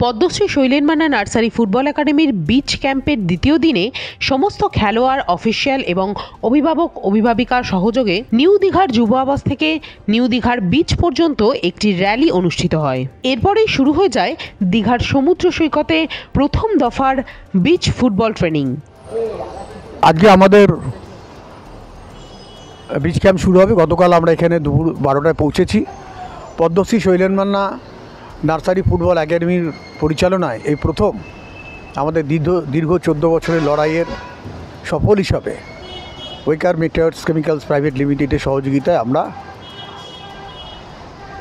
Padmashri Sailen Manna nursery football একাডেমির beach ক্যাম্পের দ্বিতীয় দিনে সমস্ত খেলোয়াড়, অফিসিয়াল এবং অভিভাবক অভিভাবিকার সহযোগে নিউ দীঘার যুব আবাস থেকে নিউ দীঘার বিচ পর্যন্ত একটি র্যালি অনুষ্ঠিত হয়। এরপরেই শুরু হয়ে যায় দীঘার সমুদ্র সৈকতে প্রথম দফার বিচ ফুটবল ট্রেনিং। আজকে আমাদের বিচ ক্যাম্প শুরু হবে। গতকাল আমরা এখানে দুপুর 12টায় পৌঁছেছি। পদ্মশ্রী শৈলেন মান্না নার্সারি ফুটবল একাডেমির পরিচালনায় এই প্রথম আমাদের দীর্ঘ 14 বছরের লড়াইয়ের সফল হিসাবে ওয়েকার মেটার্স কেমিক্যালস প্রাইভেট লিমিটেডের সহযোগিতায় আমরা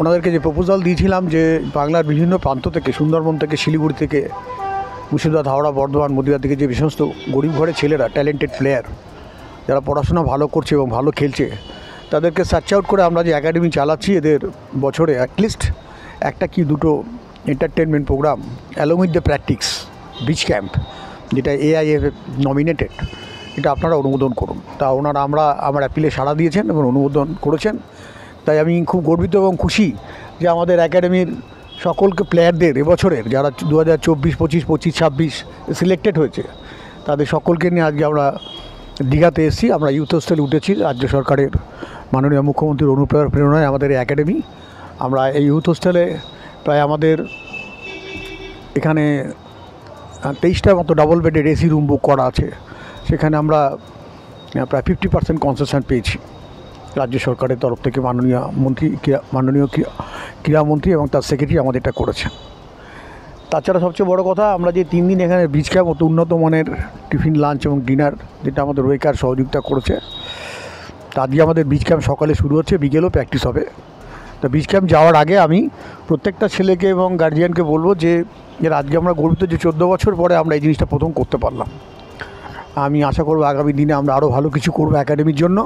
ওনাদেরকে যে প্রপোজাল দিয়েছিলাম যে বাংলার বিভিন্ন প্রান্ত থেকে, সুন্দরবন থেকে, শিলিগুড়ি থেকে, মুর্শিদাবাদ, হাওড়া, বর্ধমান, নদীয়া থেকে যে সমস্ত গরিব ঘরের ছেলেরা, ট্যালেন্টেড প্লেয়ার যারা পড়াশোনা ভালো করছে এবং ভালো খেলছে, তাদেরকে সার্চ আউট করে আমরা যে একাডেমি চালাচ্ছি, এদের বছরে অ্যাটলিস্ট একটা কি দুটো entertainment programme along with the practice beach camp, যেটা AIF নমিনেটেড, এটা আপনারা অনুমোদন করুন। তা ওনারা আমার অ্যাপিলে সাড়া দিয়েছেন এবং অনুমোদন করেছেন। তাই আমি খুব গর্বিত এবং খুশি যে আমাদের একাডেমির সকলকে প্লেয়ারদের এবছরের যারা 2024, 25, 26 সিলেক্টেড হয়েছে, তাদের সকলকে নিয়ে আজকে আমরা দীঘাতে এসেছি। আমরা ইউথ হোস্টেলে উঠেছি। রাজ্য সরকারের মাননীয় মুখ্যমন্ত্রীর অনুপ্রেরণায় আমাদের এই একাডেমি। আমরা এই ইউথ হোস্টেলে প্রায় আমাদের এখানে 23টার মতো ডাবল বেডের AC রুম বুক করা আছে। সেখানে আমরা প্রায় 50% কনসেশন পেয়েছি রাজ্য সরকারের তরফ থেকে। মাননীয় ক্রীড়ামন্ত্রী এবং তার সেক্রেটারি আমাদের এটা করেছেন। তাছাড়া সবচেয়ে বড় কথা, আমরা যে 3 দিন এখানে বিচ ক্যাম্প অত উন্নত মানের টিফিন, লাঞ্চ এবং ডিনার, যেটা আমাদের ওয়েকার সহযোগিতা করেছে, তা আজকে আমাদের বিচ ক্যাম্প সকালে শুরু হচ্ছে, বিকেলেও প্র্যাকটিস হবে। তো বিচ ক্যাম্প যাওয়ার আগে আমি প্রত্যেকটা ছেলেকে এবং গার্জিয়ানকে বলবো যে আজকে আমরা গর্বিত যে 14 বছর পরে আমরা এই জিনিসটা প্রথম করতে পারলাম। আমি আশা করব আগামী দিনে আমরা আরও ভালো কিছু করবো একাডেমির জন্য।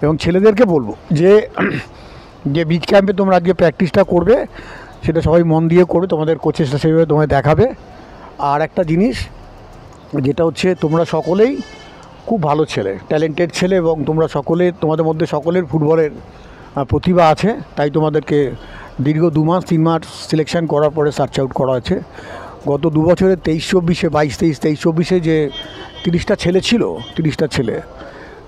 এবং ছেলেদেরকে বলবো যে বিচ ক্যাম্পে তোমরা আজকে প্র্যাকটিসটা করবে, সেটা সবাই মন দিয়ে করবে, তোমাদের কোচেসটা সেভাবে তোমায় দেখাবে। আর একটা জিনিস যেটা হচ্ছে, তোমরা সকলেই খুব ভালো ছেলে, ট্যালেন্টেড ছেলে, এবং তোমরা তোমাদের মধ্যে সকলের ফুটবলের প্রতিভা আছে। তাই তোমাদেরকে দীর্ঘ 2 মাস 3 মাস সিলেকশন করার পরে সার্চ আউট করা হয়েছে। গত 2 বছরে 23-24-এ 22-23-23-24-এ যে 30টা ছেলে ছিল, 30টা ছেলে,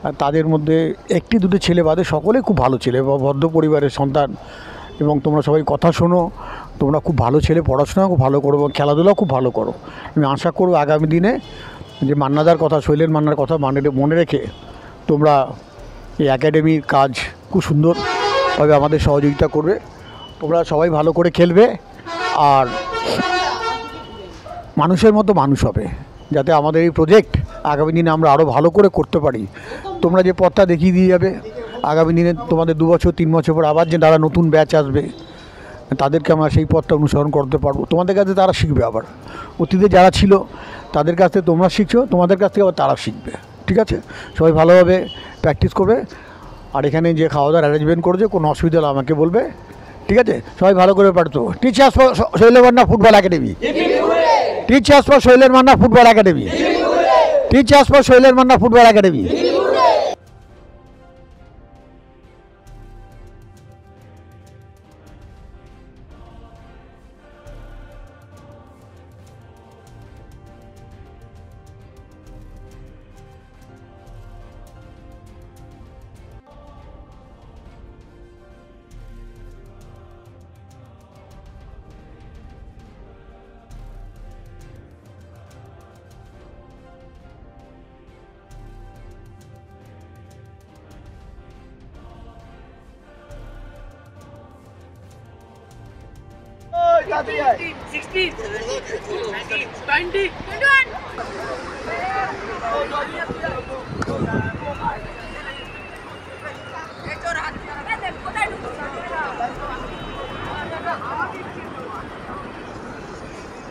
আর তাদের মধ্যে 1-2 ছেলে বাদে সকলে খুব ভালো ছেলে বা ভদ্র পরিবারের সন্তান। এবং তোমরা সবাই কথা শোনো, তোমরা খুব ভালো ছেলে, পড়াশোনা খুব ভালো করো এবং খেলাধুলাও খুব ভালো করো। আমি আশা করব আগামী দিনে যে মান্নাদার কথা, শৈলেন মান্নার কথা মনে রেখে তোমরা এই একাডেমির কাজ খুব সুন্দরভাবে আমাদের সহযোগিতা করবে। তোমরা সবাই ভালো করে খেলবে আর মানুষের মতো মানুষ হবে, যাতে আমাদের এই প্রজেক্ট আগামী দিনে আমরা আরও ভালো করে করতে পারি। তোমরা যে পথটা দেখিয়ে দিয়ে যাবে, আগামী দিনে তোমাদের 2 বছর 3 বছর পর আবার যে যারা নতুন ব্যাচ আসবে, তাদেরকে আমরা সেই পথটা অনুসরণ করতে পারবো। তোমাদের কাছে তারা শিখবে, আবার অতীতে যারা ছিল তাদের কাছ থেকে তোমরা শিখছো, তোমাদের কাছ থেকে আবার তারা শিখবে। ঠিক আছে? সবাই ভালোভাবে প্র্যাকটিস করবে। আর এখানে যে খাওয়া দাওয়ার অ্যারেঞ্জমেন্ট করেছে, কোনো অসুবিধা হলে আমাকে বলবে। ঠিক আছে? সবাই ভালো করে পারতো। Teachers for Sailen Manna football academy, teachers for Sailen Manna football academy, teachers for Sailen Manna football academy.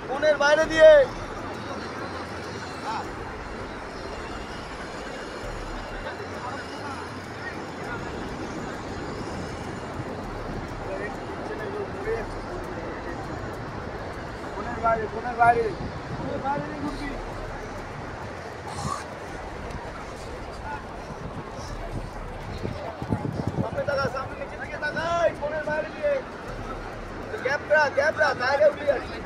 ফোনের বাইরে দিয়ে ফোনের বাইরে ঘুরবি। সামনে তাকা, সামনে নিচে থেকে তাকাই, ফোনের বাইরে দিয়ে গ্যাপ রাখ, বাইরে উঠে যাচ্ছি।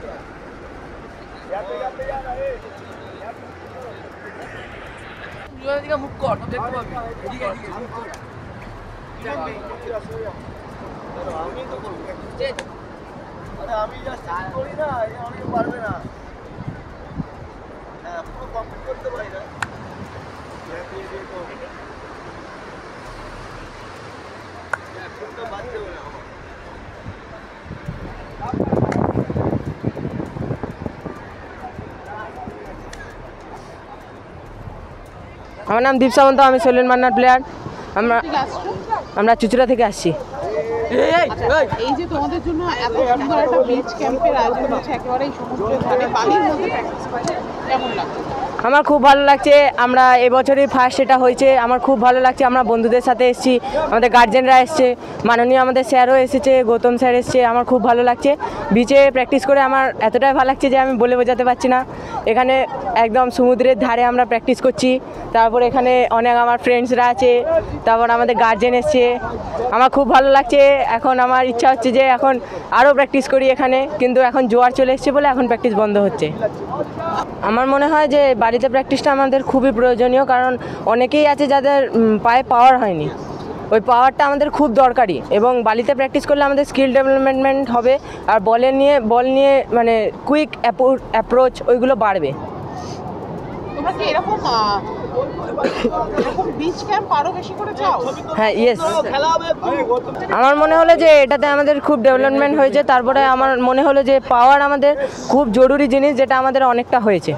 আমি যা স্টার্ট করি না এ অনেকে পারবে না। হ্যাঁ পুরো কমপ্লিট করতে পারি না। বাদ দেবে না আমার। আমার নাম দীপ সামন্ত, আমি সোলেন মান্নার প্লেয়ার। আমরা চুচুড়া থেকে আসছি। এই যে তোমাদের জন্য এত সুন্দর একটা বিচ ক্যাম্পের আয়োজন হচ্ছে একেবারে সমুদ্রের ধারে বালির মধ্যে প্র্যাকটিস করে, কেমন লাগছে? আমার খুব ভালো লাগছে। আমরা এবছরই ফার্স্ট এটা হয়েছে, আমার খুব ভালো লাগছে। আমরা বন্ধুদের সাথে এসেছি, আমাদের গার্জেনরা এসছে, মাননীয় আমাদের স্যারও এসেছে, গৌতম স্যার এসছে। আমার খুব ভালো লাগছে বিচে প্র্যাকটিস করে। আমার এতটাই ভালো লাগছে যে আমি বলে বোঝাতে পারছি না। এখানে একদম সমুদ্রের ধারে আমরা প্র্যাকটিস করছি। তারপর এখানে অনেক আমার ফ্রেন্ডসরা আছে, তারপর আমাদের গার্জেন এসছে। আমার খুব ভালো লাগছে। এখন আমার ইচ্ছা হচ্ছে যে এখন আরও প্র্যাকটিস করি এখানে, কিন্তু এখন জোয়ার চলে এসছে বলে এখন প্র্যাকটিস বন্ধ হচ্ছে। আমার মনে হয় যে বাড়িতে প্র্যাকটিসটা আমাদের খুবই প্রয়োজনীয়, কারণ অনেকেই আছে যাদের পায়ে পাওয়ার হয়নি। ওই পাওয়ারটা আমাদের খুব দরকারি, এবং বালিতে প্র্যাকটিস করলে আমাদের স্কিল ডেভেলপমেন্ট হবে, আর বল নিয়ে মানে কুইক অ্যাপ্রোচ ওইগুলো বাড়বে। তোমরা কি এরকম বিচ ক্যাম্প আরো বেশি করে চাও? হ্যাঁ, ইয়েস। খেলা হবে। আমার মনে হলো যে এটাতে আমাদের খুব ডেভেলপমেন্ট হয়েছে। তারপরে আমার মনে হলো যে পাওয়ার আমাদের খুব জরুরি জিনিস, যেটা আমাদের অনেকটা হয়েছে।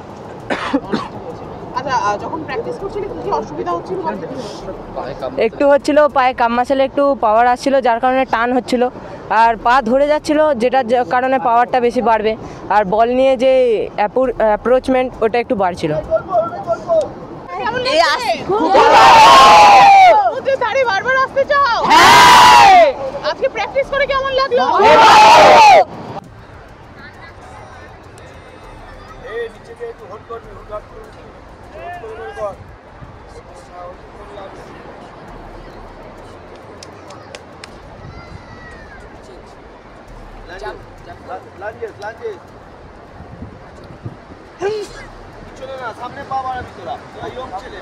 আচ্ছা, যখন প্র্যাকটিস করছিলে কি কি অসুবিধা হচ্ছিল? একটু হচ্ছিল পায়ে কামমাসেলে একটু পাওয়ার আসছিল, যার কারণে টান হচ্ছিল, আর পা ধরে যাচ্ছিল, যেটার কারণে পাওয়ারটা বেশি বাড়বে। আর বল নিয়ে যে অ্যাপ্রোচমেন্ট ওটা একটু বাড়ছিল। বারবার আসতে চাও? আজকে প্র্যাকটিস করে কেমন লাগলো? এই নিচে গিয়ে একটু হোল্ড করবি, হোল্ড করবি। হোল্ড কর। লাঞ্জেস পিছনে না, সামনে পা বাড়াবি তোরা। তোরা ইয়ং ছেলে,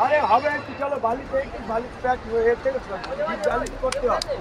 আরে হবে একটু, চলো বালিতে একটু বালিতে প্যাক হয়ে থেকে বালি করতে হবে।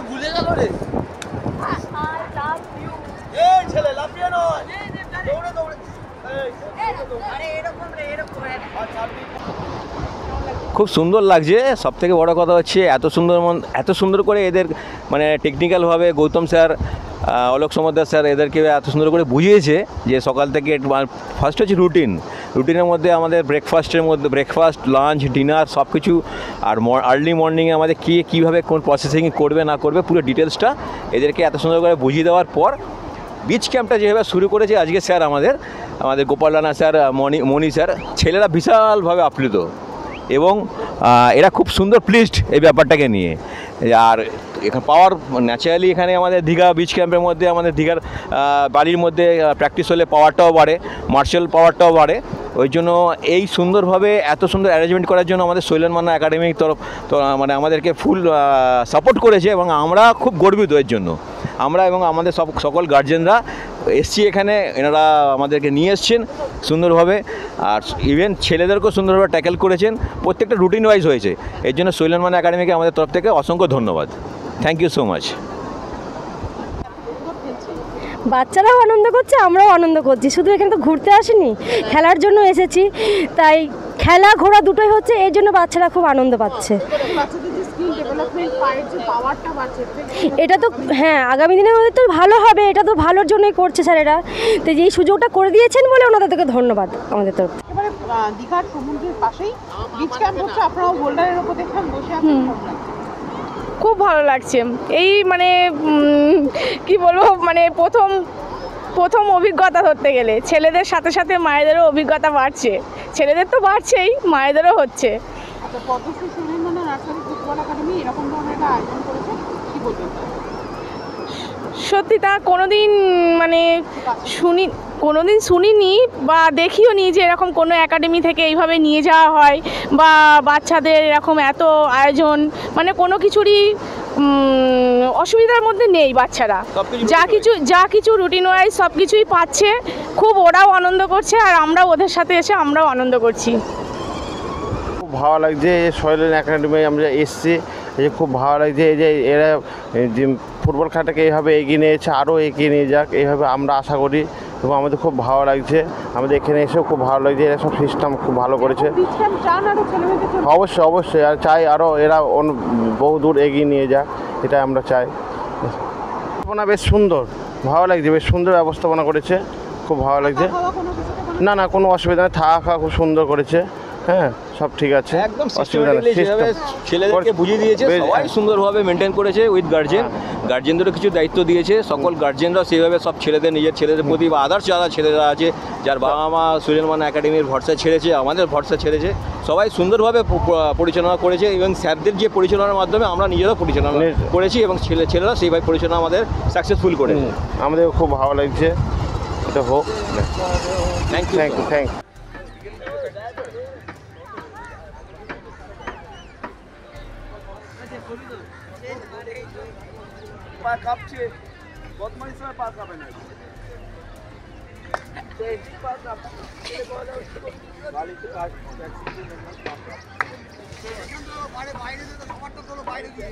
ভুলে গেল রে এই ছেলে লাফিয়ে নয় দৌড়ে দৌড়ে খুব সুন্দর লাগছে। সব থেকে বড় কথা হচ্ছে এত সুন্দর করে এদের মানে টেকনিক্যালভাবে গৌতম স্যার, অলোক সমদ্দার স্যার এদেরকে এত সুন্দর করে বুঝিয়েছে যে সকাল থেকে ফার্স্ট হচ্ছে রুটিনের মধ্যে আমাদের ব্রেকফাস্ট, লাঞ্চ, ডিনার সব কিছু, আর আর্লি মর্নিংয়ে আমাদের কীভাবে কোন প্রসেসিং করবে না করবে পুরো ডিটেলসটা এদেরকে এত সুন্দর করে বুঝিয়ে দেওয়ার পর বিচ ক্যাম্পটা যেভাবে শুরু করেছে আজকে স্যার আমাদের গোপাল রানা স্যার, মণি স্যার, ছেলেরা বিশালভাবে আপ্লুত এবং এরা খুব সুন্দর প্লিজড এই ব্যাপারটাকে নিয়ে। আর এখানে পাওয়ার ন্যাচারালি এখানে আমাদের দীঘা বিচ ক্যাম্পের মধ্যে আমাদের দীঘার বালির মধ্যে প্র্যাকটিস হলে পাওয়ারটাও বাড়ে, মার্শাল পাওয়ারটাও বাড়ে। ওই জন্য এই সুন্দরভাবে এত সুন্দর অ্যারেঞ্জমেন্ট করার জন্য আমাদের শৈলেন মান্না একাডেমির তরফ মানে আমাদেরকে ফুল সাপোর্ট করেছে এবং আমরা খুব গর্বিত এর জন্য। আমরা এবং আমাদের সকল গার্জেনরা এসছি এখানে, এনারা আমাদেরকে নিয়ে এসছেন সুন্দরভাবে, আর ইভেন ছেলেদেরকেও সুন্দরভাবে ট্যাকেল করেছেন। প্রত্যেকটা রুটিন ওয়াইজ হয়েছে, এর জন্য শৈলেন মান্না একাডেমিকে আমাদের তরফ থেকে অসংখ্য ধন্যবাদ। Thank you so much. বাচ্চারাও আনন্দ করছে, আমরাও আনন্দ করছি। শুধু এখানে তো ঘুরতে আসিনি, খেলার জন্য এসেছি, তাই খেলা ঘোরা দুটোই হচ্ছে, এর জন্য বাচ্চারা খুব আনন্দ পাচ্ছে। এটা তো হ্যাঁ, আগামী দিনের মধ্যে তো ভালো হবে, এটা তো ভালোর জন্যই করছে স্যারেরা, তো এই সুযোগটা করে দিয়েছেন বলে ওনাদের থেকে ধন্যবাদ আমাদের তরফ থেকে। এবারে দীঘার সমুদ্রের পাশেই বিচ ক্যাম্প হচ্ছে, আপনারাও বোল্ডারের উপর দেখলাম বসে আছেন, খুব ভালো লাগছে। এই মানে কি বলবো, মানে প্রথম অভিজ্ঞতা ধরতে গেলে ছেলেদের সাথে সাথে মায়েদেরও অভিজ্ঞতা বাড়ছে, ছেলেদের তো বাড়ছেই, মায়েদেরও হচ্ছে। Padma Shri Sailen Manna nursery football academy এরকম ধরনের একটা আয়োজন করেছে, কি বলবেন? সত্যি তা কোনোদিন মানে শুনিনি বা দেখিও নি যে এরকম কোনো একাডেমি থেকে এইভাবে নিয়ে যাওয়া হয়, বা বাচ্চাদের এরকম এত আয়োজন, মানে কোনো কিছুরই অসুবিধার মধ্যে নেই। বাচ্চারা যা কিছু রুটিন ওয়াইজ সব কিছুই পাচ্ছে, খুব ওরাও আনন্দ করছে, আর আমরাও ওদের সাথে এসে আমরাও আনন্দ করছি। খুব ভালো লাগছে এই শৈলেন একাডেমি আমরা এসছি, এই যে খুব ভালো লাগছে এই যে এরা যে ফুটবল খেলাটাকে এইভাবে এগিয়ে নিয়েছে, আরও এগিয়ে নিয়ে যাক এইভাবে আমরা আশা করি, এবং আমাদের খুব ভালো লাগছে। আমাদের এখানে এসেও খুব ভালো লাগছে, এরা সব সিস্টেম খুব ভালো করেছে। অবশ্যই আর চাই আরও এরা বহু দূর এগিয়ে নিয়ে যাক, এটা আমরা চাই। ব্যবস্থাপনা বেশ সুন্দর, ভালো লাগছে, বেশ সুন্দর ব্যবস্থাপনা করেছে, খুব ভালো লাগছে। না কোনো অসুবিধা নেই, থাকা খাওয়া খুব সুন্দর করেছে, হ্যাঁ সব ঠিক আছে, একদম ছেলেদেরকে বুঝিয়ে দিয়েছে, সবাই সুন্দরভাবে মেনটেন করেছে উইথ গার্জেনদেরও কিছু দায়িত্ব দিয়েছে। সকল গার্জেনরা সেইভাবে সব নিজের ছেলেদের প্রতি বা আদার্স যারা ছেলেরা আছে, যার বাবা মা শৈলেন মান্না একাডেমির ভরসা ছেড়েছে, আমাদের ভরসা ছেড়েছে, সবাই সুন্দরভাবে পরিচালনা করেছে, এবং স্যারদের যে পরিচালনার মাধ্যমে আমরা নিজেরাও পরিচালনা করেছি, এবং ছেলেরা সেইভাবে পরিচালনা আমাদের সাকসেসফুল করেছে। আমাদের খুব ভালো লাগছে, এটা হোক। Thank you. পা কাঁপছে, বদমাইশ সময় পা কাঁপে না, বাইরে সবারটা তোলো বাইরে দিয়ে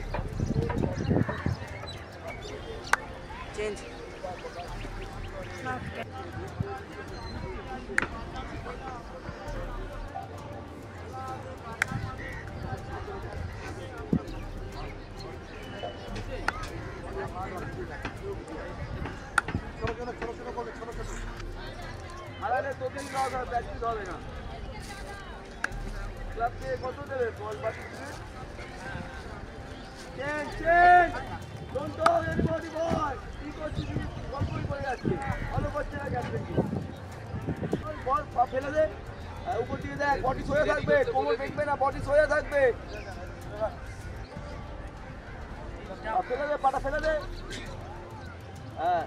চেঞ্জ। হবে না ক্লাব থেকে কত দেবে বল বাকি চেঞ্জ ডোন্ট ডু এনিবডি বল কি করছিস বল করে যাচ্ছে ভালো করছে না গেছে বল ফেলে দে উপর দিকে দেখ বডি সোজা থাকবে কোমর দেখবে না বডি সোজা থাকবে ফেলে দে, পাটা ফেলে দে। হ্যাঁ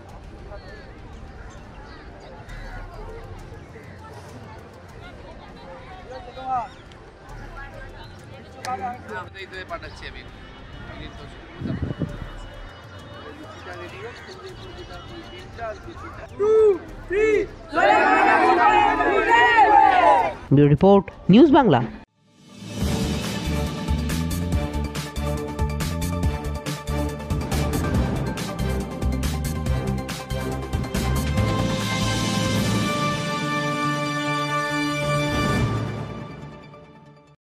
ব্যুরো রিপোর্ট, নিউজ বাংলা।